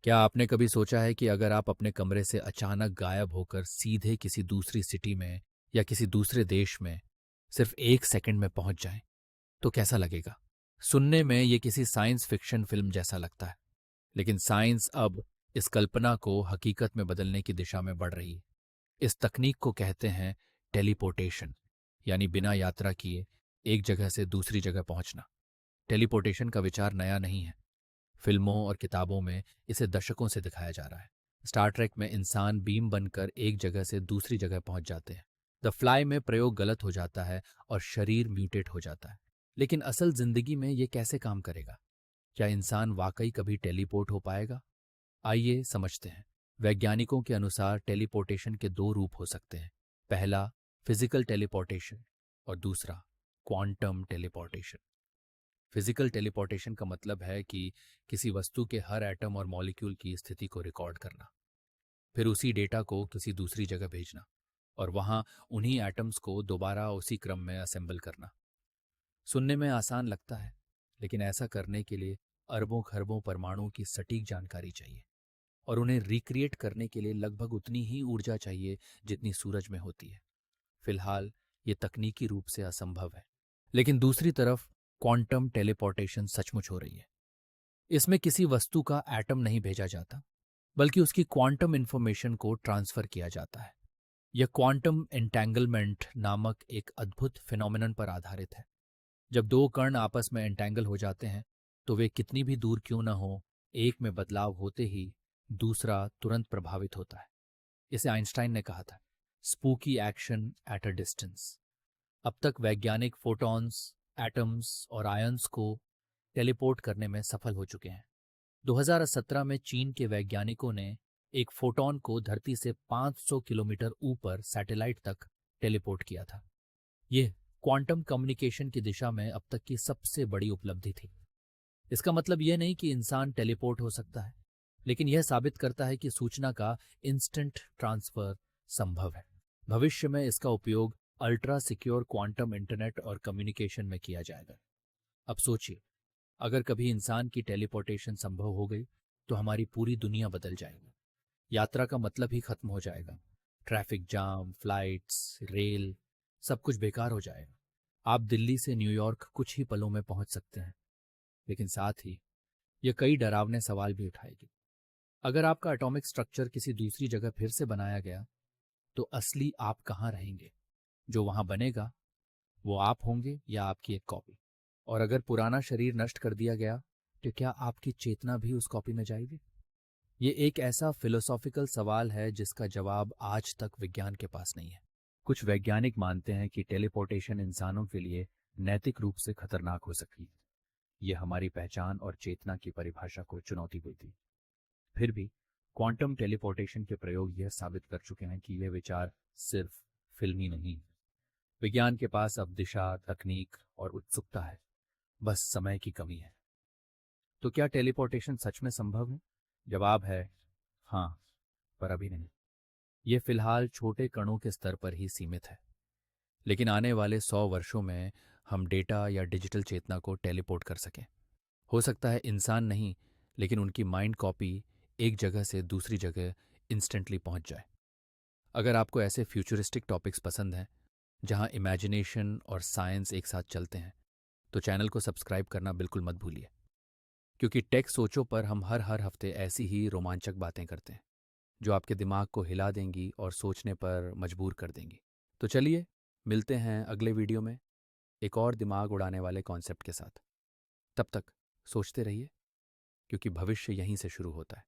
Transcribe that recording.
क्या आपने कभी सोचा है कि अगर आप अपने कमरे से अचानक गायब होकर सीधे किसी दूसरी सिटी में या किसी दूसरे देश में सिर्फ 1 सेकंड में पहुंच जाएं, तो कैसा लगेगा? सुनने में ये किसी साइंस फिक्शन फिल्म जैसा लगता है, लेकिन साइंस अब इस कल्पना को हकीकत में बदलने की दिशा में बढ़ रही है। इस तकनीक को कहते हैं टेलीपोर्टेशन, यानी बिना यात्रा किए एक जगह से दूसरी जगह पहुंचना। टेलीपोर्टेशन का विचार नया नहीं है। फिल्मों और किताबों में इसे दशकों से दिखाया जा रहा है। स्टार ट्रेक में इंसान बीम बनकर एक जगह से दूसरी जगह पहुंच जाते हैं। द फ्लाई में प्रयोग गलत हो जाता है और शरीर म्यूटेट हो जाता है। लेकिन असल जिंदगी में ये कैसे काम करेगा? क्या इंसान वाकई कभी टेलीपोर्ट हो पाएगा? आइए समझते हैं। वैज्ञानिकों के अनुसार टेलीपोर्टेशन के दो रूप हो सकते हैं। पहला, फिजिकल टेलीपोर्टेशन, और दूसरा, क्वांटम टेलीपोर्टेशन। फिजिकल टेलीपोर्टेशन का मतलब है कि किसी वस्तु के हर एटम और मॉलिक्यूल की स्थिति को रिकॉर्ड करना, फिर उसी डेटा को किसी दूसरी जगह भेजना और वहां उन्हीं एटम्स को दोबारा उसी क्रम में असेंबल करना। सुनने में आसान लगता है, लेकिन ऐसा करने के लिए अरबों खरबों परमाणुओं की सटीक जानकारी चाहिए और उन्हें रिक्रिएट करने के लिए लगभग उतनी ही ऊर्जा चाहिए जितनी सूरज में होती है। फिलहाल ये तकनीकी रूप से असंभव है। लेकिन दूसरी तरफ क्वांटम टेलीपोर्टेशन सचमुच हो रही है। इसमें किसी वस्तु का एटम नहीं भेजा जाता, बल्कि उसकी क्वांटम इंफॉर्मेशन को ट्रांसफर किया जाता है। यह क्वांटम एंटेंगलमेंट नामक एक अद्भुत फिनोमेनन पर आधारित है। जब दो कण आपस में एंटेंगल हो जाते हैं, तो वे कितनी भी दूर क्यों न हो, एक में बदलाव होते ही दूसरा तुरंत प्रभावित होता है। इसे आइंस्टाइन ने कहा था, spooky action at a distance. अब तक वैज्ञानिक फोटॉन्स, एटम्स और आयंस को टेलीपोर्ट करने में सफल हो चुके हैं। 2017 में चीन के वैज्ञानिकों ने एक फोटॉन को धरती से 500 किलोमीटर ऊपर सैटेलाइट तक टेलीपोर्ट किया था। यह क्वांटम कम्युनिकेशन की दिशा में अब तक की सबसे बड़ी उपलब्धि थी। इसका मतलब यह नहीं कि इंसान टेलीपोर्ट हो सकता है, लेकिन यह साबित करता है कि सूचना का इंस्टेंट ट्रांसफर संभव है। भविष्य में इसका उपयोग अल्ट्रा सिक्योर क्वांटम इंटरनेट और कम्युनिकेशन में किया जाएगा। अब सोचिए, अगर कभी इंसान की टेलीपोर्टेशन संभव हो गई, तो हमारी पूरी दुनिया बदल जाएगी। यात्रा का मतलब ही खत्म हो जाएगा। ट्रैफिक जाम, फ्लाइट्स, रेल, सब कुछ बेकार हो जाएगा। आप दिल्ली से न्यूयॉर्क कुछ ही पलों में पहुंच सकते हैं, लेकिन साथ ही यह कई डरावने सवाल भी उठाएगी। अगर आपका एटॉमिक स्ट्रक्चर किसी दूसरी जगह फिर से बनाया गया, तो असली आप कहाँ रहेंगे? जो वहां बनेगा वो आप होंगे या आपकी एक कॉपी? और अगर पुराना शरीर नष्ट कर दिया गया, तो क्या आपकी चेतना भी उस कॉपी में जाएगी? ये एक ऐसा फिलोसॉफिकल सवाल है जिसका जवाब आज तक विज्ञान के पास नहीं है। कुछ वैज्ञानिक मानते हैं कि टेलीपोर्टेशन इंसानों के लिए नैतिक रूप से खतरनाक हो सकती है। यह हमारी पहचान और चेतना की परिभाषा को चुनौती देती है। फिर भी क्वांटम टेलीपोर्टेशन के प्रयोग यह साबित कर चुके हैं कि यह विचार सिर्फ फिल्मी नहीं है। विज्ञान के पास अब दिशा, तकनीक और उत्सुकता है, बस समय की कमी है। तो क्या टेलीपोर्टेशन सच में संभव है? जवाब है हाँ, पर अभी नहीं। ये फिलहाल छोटे कणों के स्तर पर ही सीमित है, लेकिन आने वाले 100 वर्षों में हम डेटा या डिजिटल चेतना को टेलीपोर्ट कर सकें। हो सकता है इंसान नहीं, लेकिन उनकी माइंड कॉपी एक जगह से दूसरी जगह इंस्टेंटली पहुंच जाए। अगर आपको ऐसे फ्यूचरिस्टिक टॉपिक्स पसंद हैं जहां इमेजिनेशन और साइंस एक साथ चलते हैं, तो चैनल को सब्सक्राइब करना बिल्कुल मत भूलिए, क्योंकि टेक सोचों पर हम हर हफ्ते ऐसी ही रोमांचक बातें करते हैं जो आपके दिमाग को हिला देंगी और सोचने पर मजबूर कर देंगी। तो चलिए, मिलते हैं अगले वीडियो में एक और दिमाग उड़ाने वाले कॉन्सेप्ट के साथ। तब तक सोचते रहिए, क्योंकि भविष्य यहीं से शुरू होता है।